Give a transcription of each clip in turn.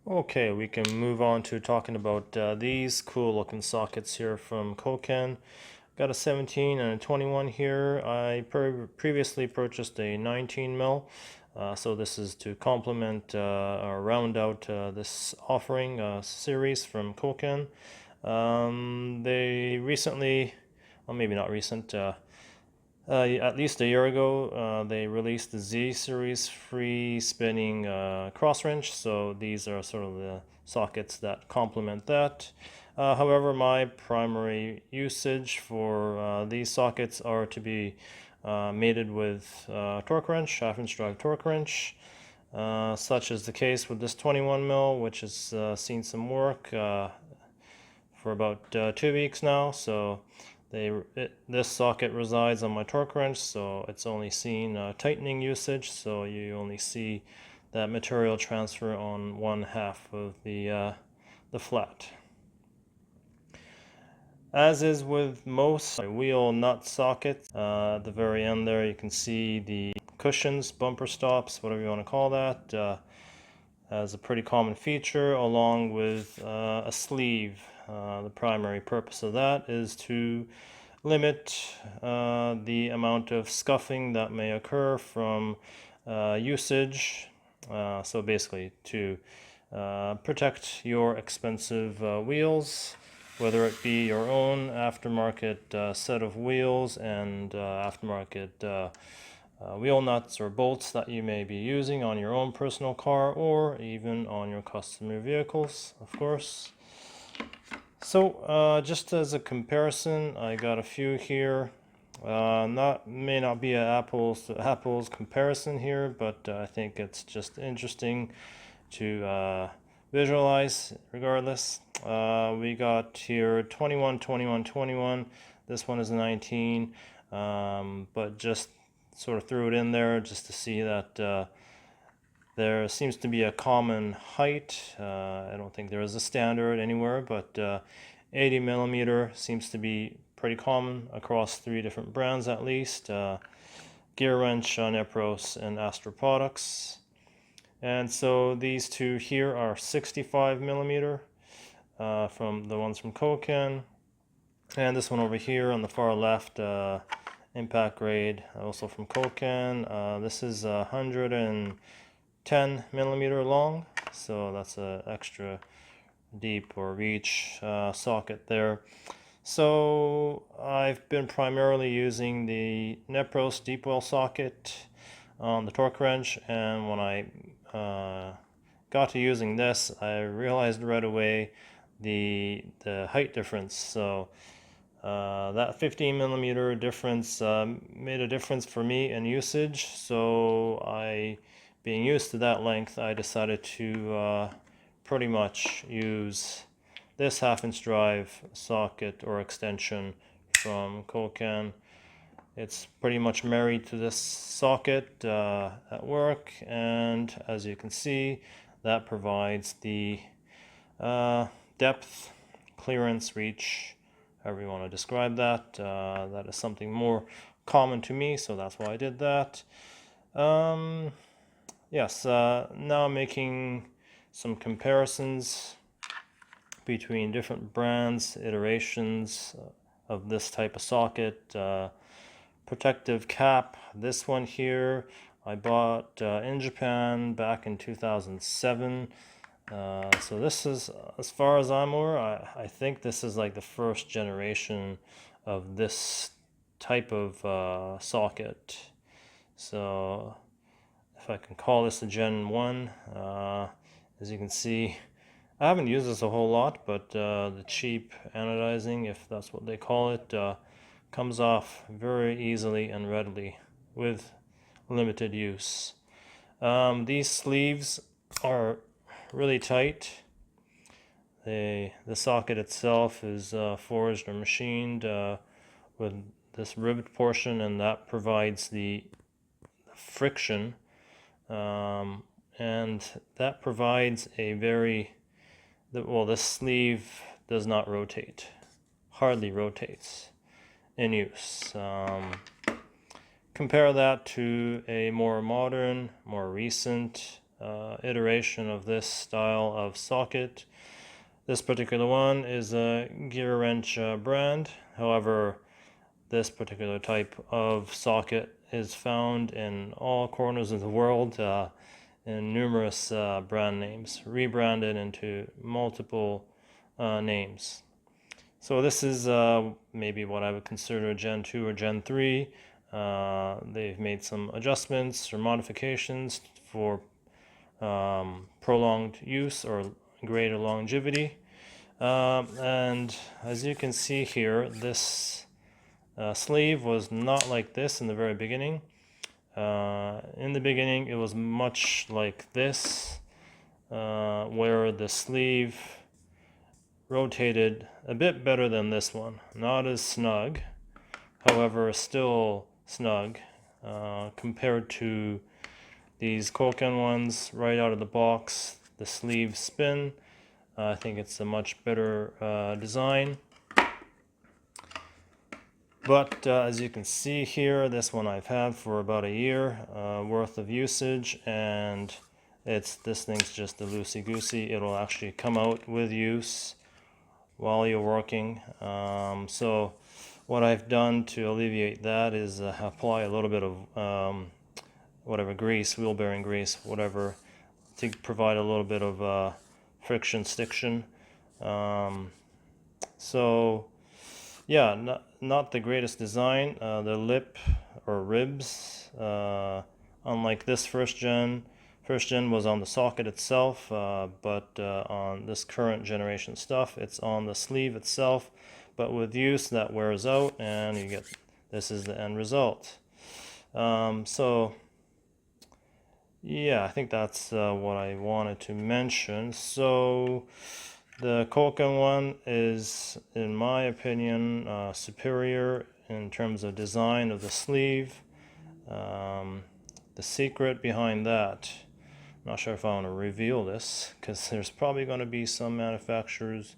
Okay, we can move on to talking about these cool looking sockets here from Koken. Got a 17 and a 21 here. I previously purchased a 19 mil, so this is to complement or round out this offering series from Koken. They recently, well, maybe not recent, at least a year ago, they released the Z series free spinning cross wrench. So these are sort of the sockets that complement that. However, my primary usage for these sockets are to be mated with torque wrench, half-inch drive torque wrench. Such is the case with this 21 mil, which has seen some work for about 2 weeks now. So this socket resides on my torque wrench, so it's only seen tightening usage. So you only see that material transfer on one half of the flat. As is with most wheel nut sockets, at the very end there you can see the cushions, bumper stops, whatever you want to call that, as a pretty common feature, along with a sleeve. The primary purpose of that is to limit the amount of scuffing that may occur from usage. So basically to protect your expensive wheels, whether it be your own aftermarket set of wheels and aftermarket wheel nuts or bolts that you may be using on your own personal car or even on your customer vehicles, of course. So just as a comparison, I got a few here. May not be an apples to apples comparison here, but I think it's just interesting to visualize regardless. We got here 21, 21, 21. This one is a 19, but just sort of threw it in there just to see that there seems to be a common height. I don't think there is a standard anywhere, but 80 millimeter seems to be pretty common across 3 different brands at least. Gear Wrench, Nepros, and Astro Products. And so these two here are 65 millimeter from the ones from Koken. And this one over here on the far left, Impact Grade, also from Koken. This is 110 millimeter long, so that's an extra deep or reach socket there. So I've been primarily using the Nepros deep well socket on the torque wrench, and when I got to using this, I realized right away the height difference. So that 15 millimeter difference made a difference for me in usage. So being used to that length, I decided to pretty much use this half-inch drive socket or extension from Koken. It's pretty much married to this socket at work, and as you can see, that provides the depth, clearance, reach, however you want to describe that. That is something more common to me, so that's why I did that. Yes, now I'm making some comparisons between different brands, iterations of this type of socket. Protective cap, this one here I bought in Japan back in 2007. So this is, as far as I'm aware, I think this is like the first generation of this type of socket. So if I can call this a Gen 1, as you can see, I haven't used this a whole lot, but the cheap anodizing, if that's what they call it, comes off very easily and readily with limited use. These sleeves are really tight. The socket itself is forged or machined with this rivet portion, and that provides the friction, and that provides a very well, this sleeve does not rotate, hardly rotates in use. Compare that to a more modern, more recent iteration of this style of socket. This particular one is a GearWrench brand. However, this particular type of socket is found in all corners of the world in numerous brand names, rebranded into multiple names. So this is maybe what I would consider a Gen 2 or Gen 3. They've made some adjustments or modifications for prolonged use or greater longevity. And as you can see here, this sleeve was not like this in the very beginning. In the beginning, it was much like this, where the sleeve rotated a bit better than this one. Not as snug, however, still snug compared to these Koken ones right out of the box. The sleeve spin. I think it's a much better design. But as you can see here, this one I've had for about a year worth of usage, and this thing's just a loosey-goosey. It'll actually come out with use while you're working. So what I've done to alleviate that is apply a little bit of whatever grease, wheel bearing grease, whatever, to provide a little bit of friction stiction. So yeah, not the greatest design. The lip or ribs, unlike this first gen was on the socket itself, but on this current generation stuff, it's on the sleeve itself. But with use, that wears out, and you get, this is the end result. So yeah, I think that's what I wanted to mention. So the Koken one is, in my opinion, superior in terms of design of the sleeve. The secret behind that, I'm not sure if I want to reveal this, because there's probably going to be some manufacturers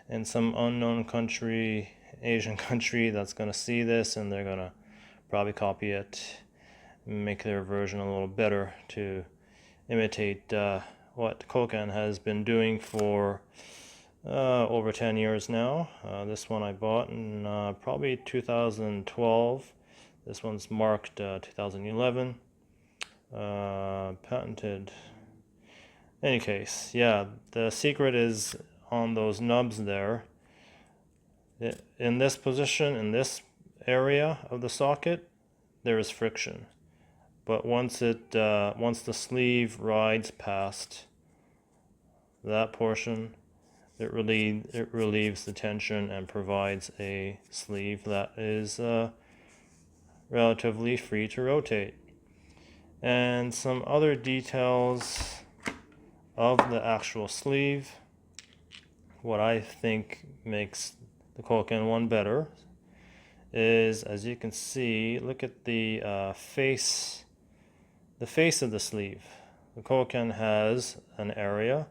in some unknown country, Asian country, that's going to see this, and they're going to probably copy it, make their version a little better to imitate what Koken has been doing for over 10 years now. This one I bought in probably 2012. This one's marked 2011. Patented. Any case, yeah, the secret is on those nubs there. In this position, in this area of the socket, there is friction. But once the sleeve rides past that portion, it relieves the tension and provides a sleeve that is relatively free to rotate. And some other details of the actual sleeve. What I think makes the Koken one better is, as you can see, look at the face of the sleeve. The Koken has an area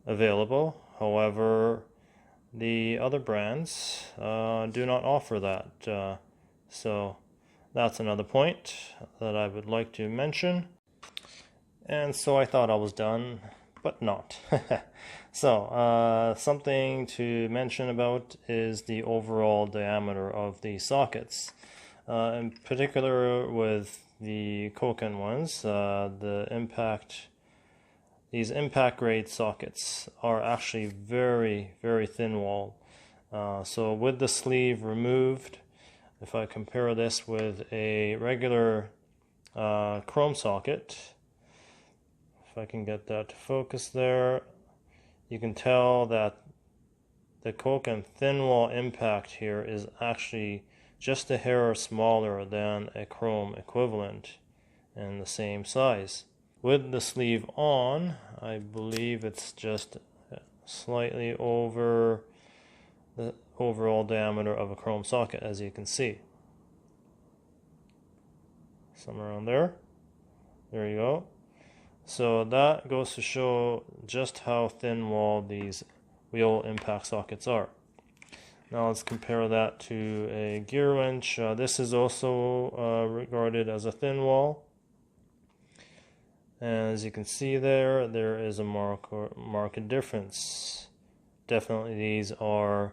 available. However, the other brands do not offer that. So that's another point that I would like to mention. And so I thought I was done, but not. So something to mention about is the overall diameter of the sockets. In particular with the Koken ones, these impact grade sockets are actually very, very thin walled. So with the sleeve removed, if I compare this with a regular chrome socket, if I can get that to focus there, you can tell that the Koken thin wall impact here is actually just a hair smaller than a chrome equivalent in the same size. With the sleeve on, I believe it's just slightly over the overall diameter of a chrome socket, as you can see. Somewhere around there. There you go. So that goes to show just how thin walled these wheel impact sockets are. Now let's compare that to a GearWrench. This is also regarded as a thin wall. And as you can see there is a marked difference. Definitely these are,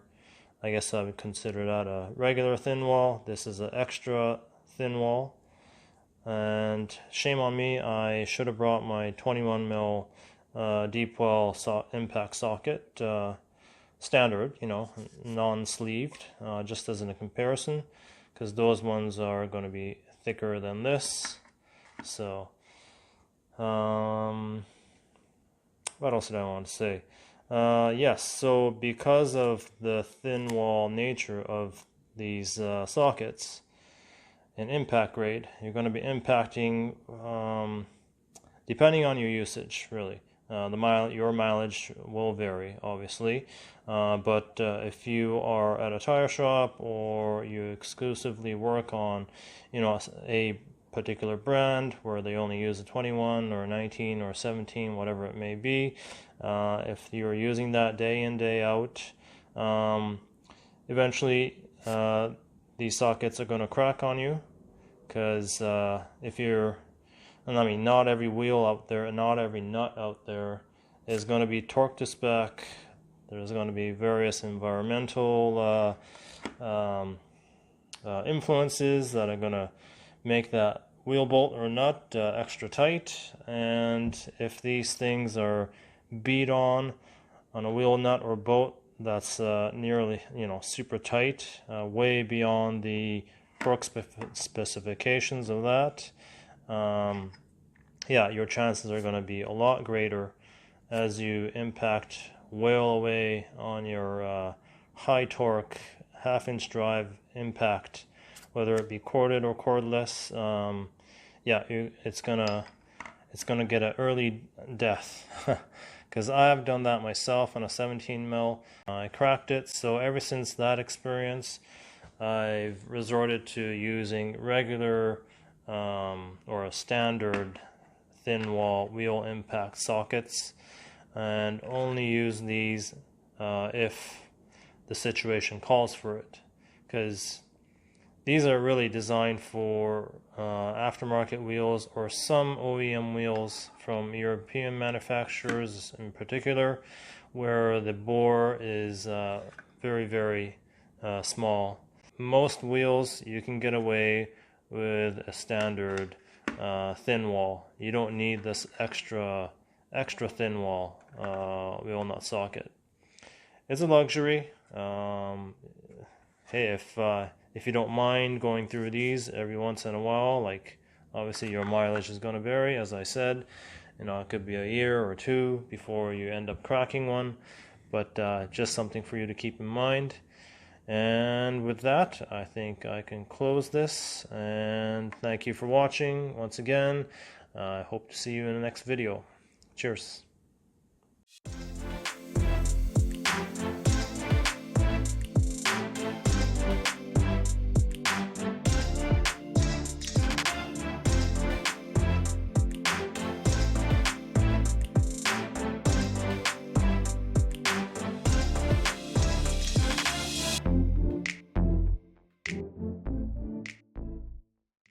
I guess I would consider that a regular thin wall. This is an extra thin wall. And shame on me, I should have brought my 21 mil deep well impact socket, standard, non-sleeved, just as in a comparison, because those ones are going to be thicker than this. So what else did I want to say? Yes, so because of the thin wall nature of these sockets and impact grade, you're going to be impacting depending on your usage, really. Your mileage will vary, obviously, but if you are at a tire shop or you exclusively work on, a particular brand where they only use a 21 or 19 or 17, whatever it may be, if you're using that day in, day out, eventually these sockets are going to crack on you, because if you're, and I mean, not every wheel out there and not every nut out there is going to be torque to spec. There's going to be various environmental influences that are going to make that wheel bolt or nut extra tight. And if these things are beat on a wheel nut or bolt that's nearly, super tight, way beyond the torque specifications of that, yeah, your chances are going to be a lot greater as you impact well away on your high torque half-inch drive impact, whether it be corded or cordless. Yeah, it's gonna get an early death, because I've done that myself on a 17 mil. I cracked it, so ever since that experience, I've resorted to using regular or a standard thin wall wheel impact sockets, and only use these if the situation calls for it, because these are really designed for aftermarket wheels or some OEM wheels from European manufacturers in particular, where the bore is very, very small. Most wheels you can get away with a standard thin wall. You don't need this extra thin wall wheel nut socket. It's a luxury. Hey, if you don't mind going through these every once in a while, like obviously your mileage is going to vary, as I said. It could be a year or two before you end up cracking one, but just something for you to keep in mind. And with that, I think I can close this, and thank you for watching once again. I hope to see you in the next video. Cheers.